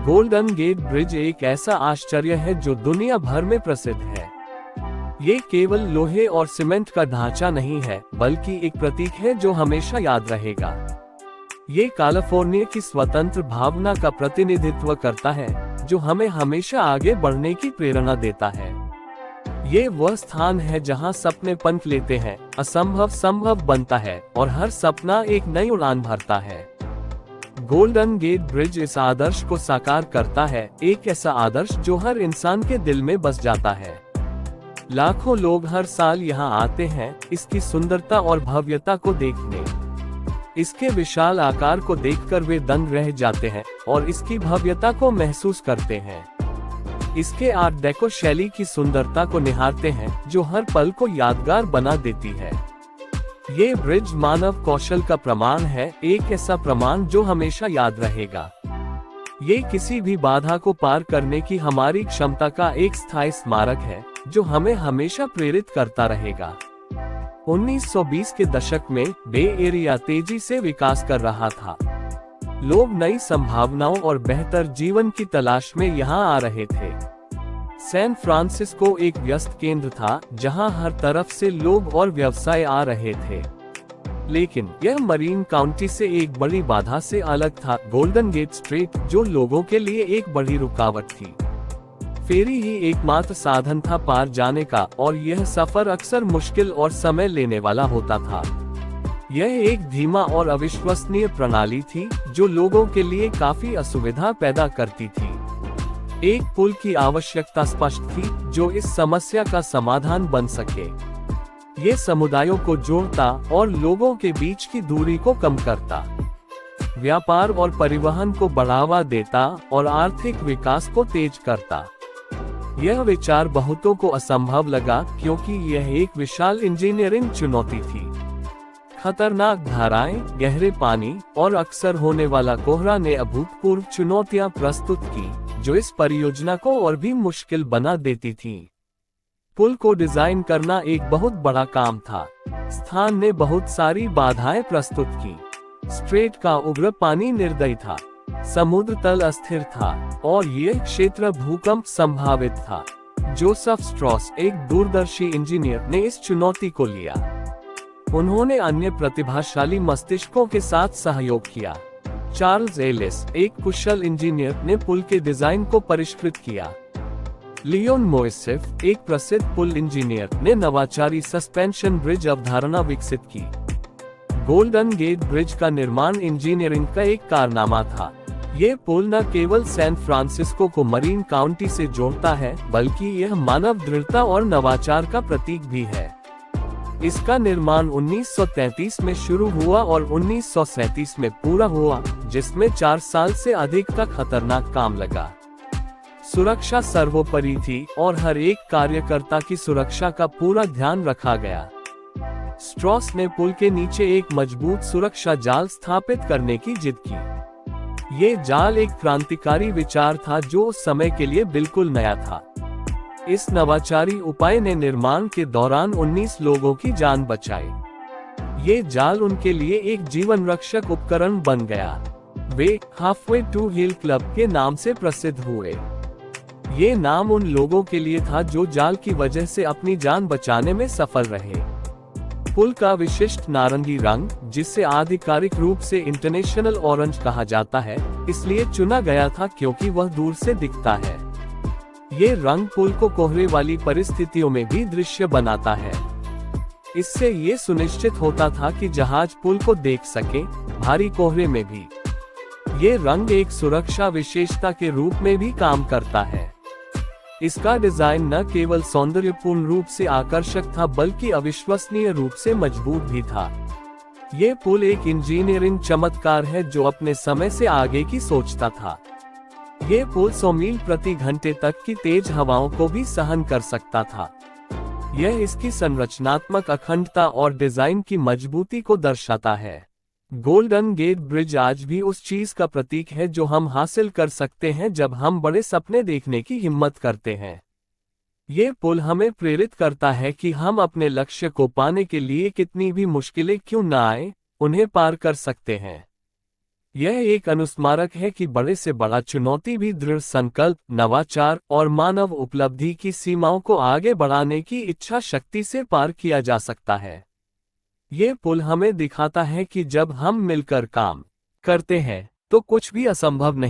Golden gate bridge एक ऐसा आश्चर्य है जो दुनिया भर में प्रसिद्ध है। ये केवल लोहे और सीमेंट का ढांचा नहीं है, बल्कि एक प्रतीक है जो हमेशा याद रहेगा। ये कैलिफोर्निया की स्वतंत्र भावना का प्रतिनिधित्व करता है, जो हमें हमेशा आगे बढ़ने की प्रेरणा देता है। ये वह स्थान है जहां सपने पंख लेते हैं, असंभव संभव बनता है और हर सपना एक नई उड़ान भरता है। गोल्डन गेट ब्रिज इस आदर्श को साकार करता है, एक ऐसा आदर्श जो हर इंसान के दिल में बस जाता है। लाखों लोग हर साल यहाँ आते हैं, इसकी सुंदरता और भव्यता को देखने। इसके विशाल आकार को देखकर वे दंग रह जाते हैं और इसकी भव्यता को महसूस करते हैं। इसके आर्ट डेको शैली की सुंदरता को निहारते हैं, जो हर पल को यादगार बना देती है। ये ब्रिज मानव कौशल का प्रमाण है, एक ऐसा प्रमाण जो हमेशा याद रहेगा। ये किसी भी बाधा को पार करने की हमारी क्षमता का एक स्थायी स्मारक है, जो हमें हमेशा प्रेरित करता रहेगा। 1920 के दशक में बे एरिया तेजी से विकास कर रहा था। लोग नई संभावनाओं और बेहतर जीवन की तलाश में यहाँ आ रहे थे। सैन फ्रांसिस्को एक व्यस्त केंद्र था, जहां हर तरफ से लोग और व्यवसाय आ रहे थे। लेकिन यह मरीन काउंटी से एक बड़ी बाधा से अलग था, गोल्डन गेट स्ट्रीट, जो लोगों के लिए एक बड़ी रुकावट थी। फेरी ही एकमात्र साधन था पार जाने का, और यह सफर अक्सर मुश्किल और समय लेने वाला होता था। यह एक धीमा और अविश्वसनीय प्रणाली थी, जो लोगों के लिए काफी असुविधा पैदा करती थी। एक पुल की आवश्यकता स्पष्ट थी, जो इस समस्या का समाधान बन सके। ये समुदायों को जोड़ता और लोगों के बीच की दूरी को कम करता, व्यापार और परिवहन को बढ़ावा देता और आर्थिक विकास को तेज करता। यह विचार बहुतों को असंभव लगा, क्योंकि यह एक विशाल इंजीनियरिंग चुनौती थी। खतरनाक धाराएं, गहरे पानी और अक्सर होने वाला कोहरा ने अभूतपूर्व चुनौतियां प्रस्तुत की, जो इस परियोजना को और भी मुश्किल बना देती थीं। पुल को डिजाइन करना एक बहुत बड़ा काम था। स्थान ने बहुत सारी बाधाएं प्रस्तुत की। स्ट्रेट का उग्र पानी निर्दयी था, समुद्र तल अस्थिर था और यह क्षेत्र भूकंप संभावित था। जोसेफ स्ट्रॉस, एक दूरदर्शी इंजीनियर, ने इस चुनौती को लिया। उन्होंने अन्य प्रतिभाशाली मस्तिष्कों के साथ सहयोग किया। चार्ल्स एलिस, एक कुशल इंजीनियर, ने पुल के डिजाइन को परिष्कृत किया। लियोन मोइसेफ, एक प्रसिद्ध पुल इंजीनियर, ने नवाचारी सस्पेंशन ब्रिज अवधारणा विकसित की। गोल्डन गेट ब्रिज का निर्माण इंजीनियरिंग का एक कारनामा था। ये पुल न केवल सैन फ्रांसिस्को को मरीन काउंटी से जोड़ता है, बल्कि यह मानव दृढ़ता और नवाचार का प्रतीक भी है। इसका निर्माण 1933 में शुरू हुआ और 1937 में पूरा हुआ, जिसमें 4 साल से अधिक का खतरनाक काम लगा। सुरक्षा सर्वोपरि थी और हर एक कार्यकर्ता की सुरक्षा का पूरा ध्यान रखा गया। स्ट्रॉस ने पुल के नीचे एक मजबूत सुरक्षा जाल स्थापित करने की जिद की। ये जाल एक क्रांतिकारी विचार था, जो उस समय के लिए बिल्कुल नया था। इस नवाचारी उपाय ने निर्माण के दौरान 19 लोगों की जान बचाई। ये जाल उनके लिए एक जीवन रक्षक उपकरण बन गया। वे हाफवे टू हिल क्लब के नाम से प्रसिद्ध हुए। ये नाम उन लोगों के लिए था जो जाल की वजह से अपनी जान बचाने में सफल रहे। पुल का विशिष्ट नारंगी रंग, जिसे आधिकारिक रूप से इंटरनेशनल ऑरेंज कहा जाता है, इसलिए चुना गया था क्योंकि वह दूर से दिखता है। ये रंग पुल को कोहरे वाली परिस्थितियों में भी दृश्य बनाता है। इससे ये सुनिश्चित होता था कि जहाज पुल को देख सके, भारी कोहरे में भी। ये रंग एक सुरक्षा विशेषता के रूप में भी काम करता है। इसका डिजाइन न केवल सौंदर्यपूर्ण रूप से आकर्षक था, बल्कि अविश्वसनीय रूप से मजबूत भी था। ये पुल एक इंजीनियरिंग चमत्कार है जो अपने समय से आगे की सोचता था। ये पुल 100 मील प्रति घंटे तक की तेज हवाओं को भी सहन कर सकता था। यह इसकी संरचनात्मक अखंडता और डिजाइन की मजबूती को दर्शाता है। गोल्डन गेट ब्रिज आज भी उस चीज का प्रतीक है जो हम हासिल कर सकते हैं जब हम बड़े सपने देखने की हिम्मत करते हैं। ये पुल हमें प्रेरित करता है कि हम अपने लक्ष्य को पाने के लिए कितनी भी मुश्किलें क्यों न आए, उन्हें पार कर सकते हैं। यह एक अनुस्मारक है कि बड़े से बड़ा चुनौती भी दृढ़ संकल्प, नवाचार और मानव उपलब्धि की सीमाओं को आगे बढ़ाने की इच्छा शक्ति से पार किया जा सकता है। ये पुल हमें दिखाता है कि जब हम मिलकर काम करते हैं तो कुछ भी असंभव नहीं।